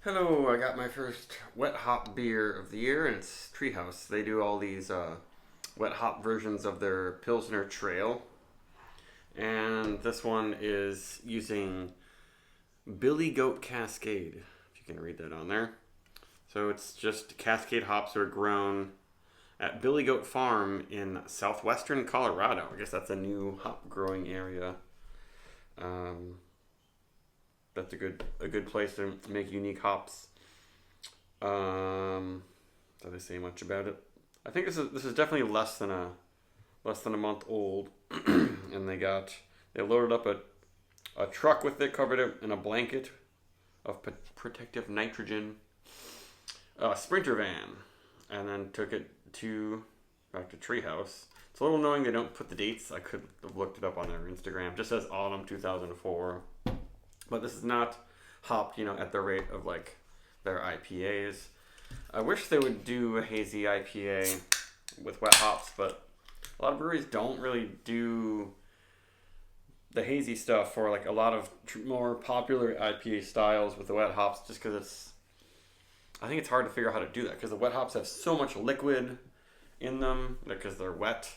Hello, I got my first wet hop beer of the year, and it's Treehouse. They do all these wet hop versions of their Pilsner Trail, and this one is using Billy Goat Cascade, if you can read that on there. So it's just Cascade hops are grown at Billy Goat Farm in southwestern Colorado. I guess that's a new hop growing area. Um, that's a good place to make unique hops. Did I say much about it? I think this is definitely less than a month old, and they loaded up a truck with it, covered it in a blanket of protective nitrogen, a Sprinter van, and then took it to back to Treehouse. It's a little annoying they don't put the dates. I could have looked it up on their Instagram. It just says autumn 2004, but this is not hopped, at the rate of like their IPAs. I wish they would do a hazy IPA with wet hops, but a lot of breweries don't really do the hazy stuff for like a lot of more popular IPA styles with the wet hops, just because I think it's hard to figure out how to do that because the wet hops have so much liquid in them because they're wet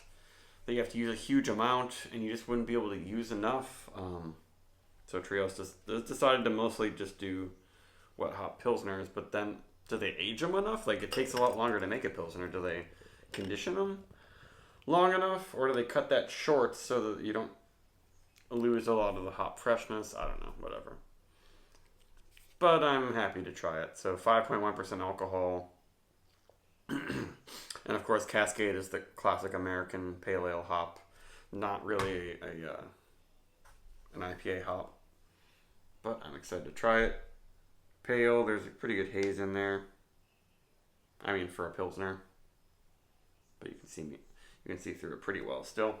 that you have to use a huge amount, and you just wouldn't be able to use enough. So Trios just decided to mostly just do wet hop pilsners, but then do they age them enough? Like, it takes a lot longer to make a pilsner. Do they condition them long enough, or do they cut that short so that you don't lose a lot of the hop freshness? I don't know, whatever. But I'm happy to try it. So 5.1% alcohol. And of course, Cascade is the classic American pale ale hop, not really an IPA hop. But I'm excited to try it. Pale, there's a pretty good haze in there. I mean, for a pilsner, but you can see through it pretty well still.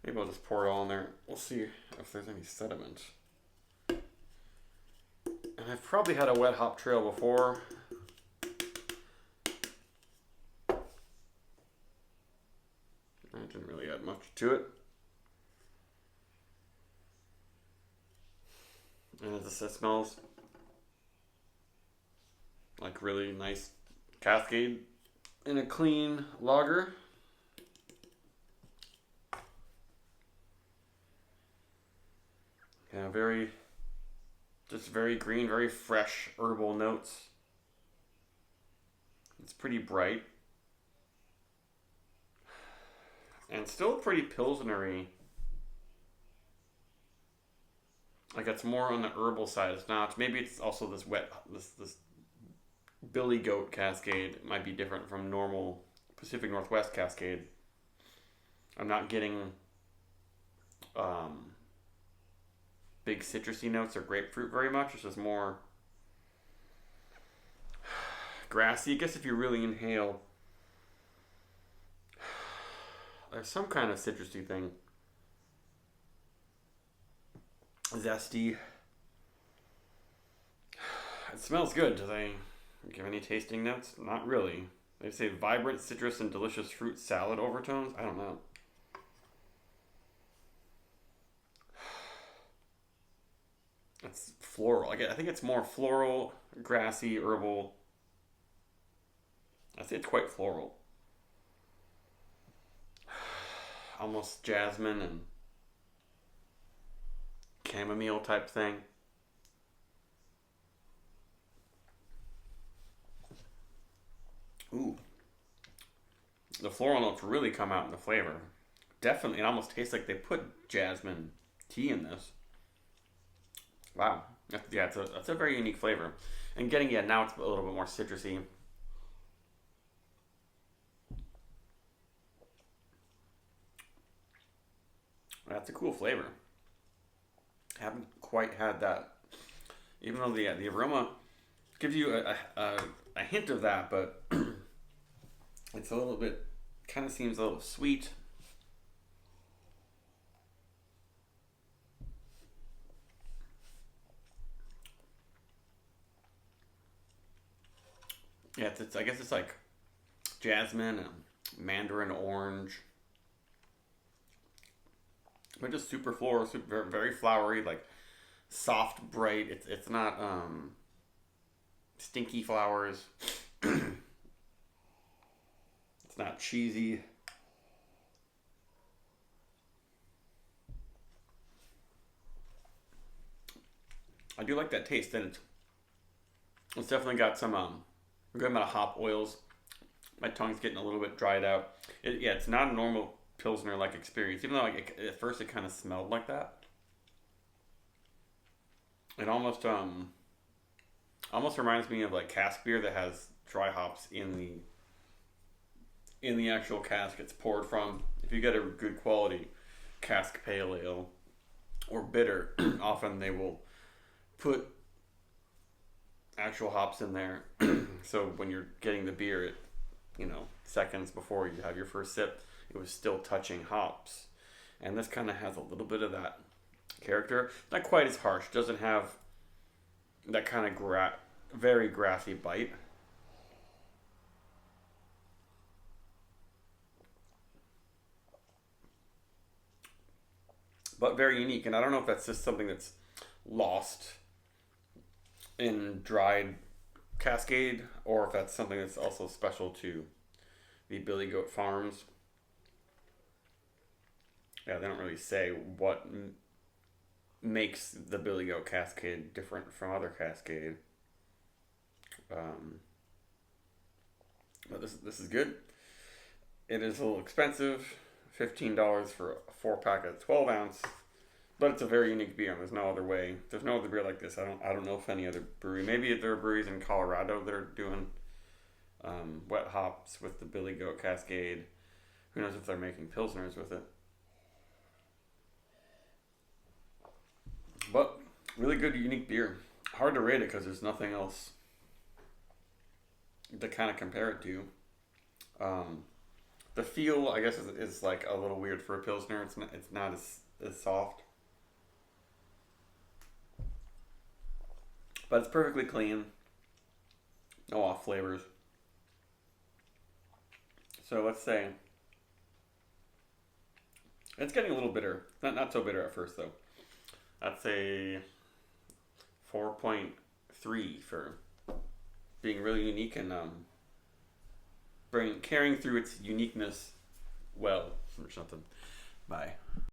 Maybe I'll just pour it all in there. We'll see if there's any sediment. And I've probably had a wet hop trail before. I didn't really add much to it. And it smells like really nice Cascade in a clean lager. Yeah, very green, very fresh herbal notes. It's pretty bright. And still pretty pilsnery. Like, it's more on the herbal side. It's not. Maybe it's also this Billy Goat Cascade. It might be different from normal Pacific Northwest Cascade. I'm not getting big citrusy notes or grapefruit very much. It's just more grassy. I guess if you really inhale, there's some kind of citrusy thing. Zesty. It smells good. Do they give any tasting notes? Not really. They say vibrant citrus and delicious fruit salad overtones. I don't know. It's floral. I think it's more floral, grassy, herbal. I say it's quite floral. Almost jasmine and chamomile type thing. Ooh. The floral notes really come out in the flavor. Definitely, it almost tastes like they put jasmine tea in this. Wow. Yeah, that's a very unique flavor. And now it's a little bit more citrusy. That's a cool flavor. I haven't quite had that. Even though the aroma gives you a hint of that, but it's a little bit, kind of seems a little sweet. Yeah, I guess it's like jasmine and mandarin orange, but just super floral, very flowery, like soft, bright. It's not stinky flowers. It's not cheesy. I do like that taste, and it's definitely got some a good amount of hop oils. My tongue's getting a little bit dried out. Yeah, it's not a normal Pilsner-like experience, even though at first it kind of smelled like that. It almost reminds me of like cask beer that has dry hops in the actual cask it's poured from. If you get a good quality cask pale ale or bitter, often they will put actual hops in there. So when you're getting the beer, seconds before you have your first sip, it was still touching hops. And this kind of has a little bit of that character. Not quite as harsh. Doesn't have that kind of very grassy bite. But very unique. And I don't know if that's just something that's lost in dried Cascade, or if that's something that's also special to the Billy Goat Farms. Yeah, they don't really say what makes the Billy Goat Cascade different from other Cascade. But this is good. It is a little expensive, $15 for a 4-pack of 12-ounce. But it's a very unique beer, and there's no other way. There's no other beer like this. I don't know if any other brewery. Maybe there are breweries in Colorado that are doing wet hops with the Billy Goat Cascade. Who knows if they're making Pilsners with it. But really good, unique beer. Hard to rate it because there's nothing else to kind of compare it to. The feel, I guess, is like a little weird for a Pilsner. It's not as soft. But it's perfectly clean. No off flavors. So let's say it's getting a little bitter. Not so bitter at first though. I'd say 4.3 for being really unique and carrying through its uniqueness well or something. Bye.